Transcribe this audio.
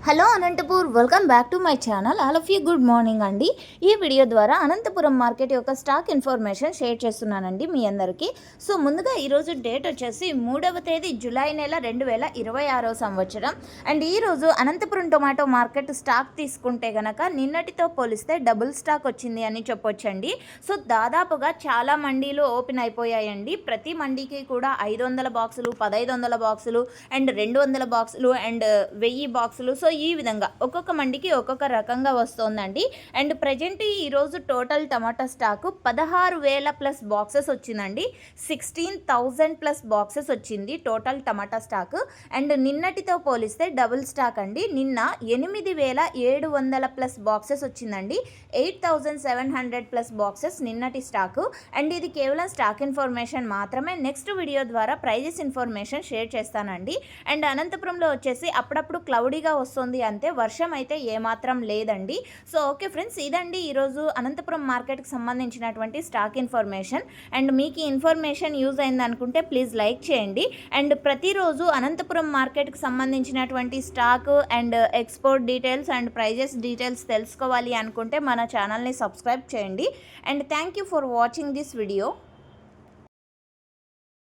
Hello Anantapur, welcome back to my channel. All of you good morning అండి. ఈ video ద్వారా Anantapuram market యొక్క stock information share చేస్తున్నానండి మీ అందరికీ. సో ముందుగా ఈరోజు డేట్ వచ్చేసి 3వ తేదీ జూలై నెల 2026 సంవత్సరం. అండ్ ఈరోజు అనంతపురం టొమాటో మార్కెట్ స్టాక్ తీసుకుంటే కనుక నిన్నటితో పోలిస్తే డబుల్ స్టాక్ వచ్చింది అని చెప్పొచ్చండి. సో దాదాపుగా చాలా మండీలు ఓపెన్ అయిపోయాయండి. ప్రతి మండీకి కూడా 500 బాక్సులు, 1500 బాక్సులు అండ్ 200 బాక్సులు అండ్ 1000 బాక్సులు. సో ఈ విధంగా ఒక్కొక్క మండికి ఒక్కొక్క రకంగా వస్తుందండి. అండ్ ప్రజెంట్ ఈరోజు టోటల్ టమాటా స్టాకు 16,000 ప్లస్ బాక్సెస్ వచ్చిందండి. 16,000 ప్లస్ బాక్సెస్ వచ్చింది టోటల్ టమాటా స్టాకు. అండ్ నిన్నటితో పోలిస్తే డబుల్ స్టాక్ అండి. నిన్న 8,700 ప్లస్ బాక్సెస్ వచ్చిందండి. 8,700 ప్లస్ బాక్సెస్ నిన్నటి స్టాకు. అండ్ ఇది కేవలం స్టాక్ ఇన్ఫర్మేషన్ మాత్రమే. నెక్స్ట్ వీడియో ద్వారా ప్రైజెస్ ఇన్ఫర్మేషన్ షేర్ చేస్తానండి. అండ్ అనంతపురంలో వచ్చేసి అప్పుడప్పుడు క్లౌడీగా వస్తుంది అంతే, వర్షం అయితే ఏమాత్రం లేదండి. సో ఓకే ఫ్రెండ్స్, ఇదండి ఈరోజు అనంతపురం మార్కెట్కి సంబంధించినటువంటి స్టాక్ ఇన్ఫర్మేషన్. అండ్ మీకు ఈ ఇన్ఫర్మేషన్ యూజ్ అయింది అనుకుంటే ప్లీజ్ లైక్ చేయండి. అండ్ ప్రతిరోజు అనంతపురం మార్కెట్కి సంబంధించినటువంటి stock and export details and prices details తెలుసుకోవాలి అనుకుంటే మన ఛానల్ని సబ్స్క్రైబ్ చేయండి. And thank you for watching this video.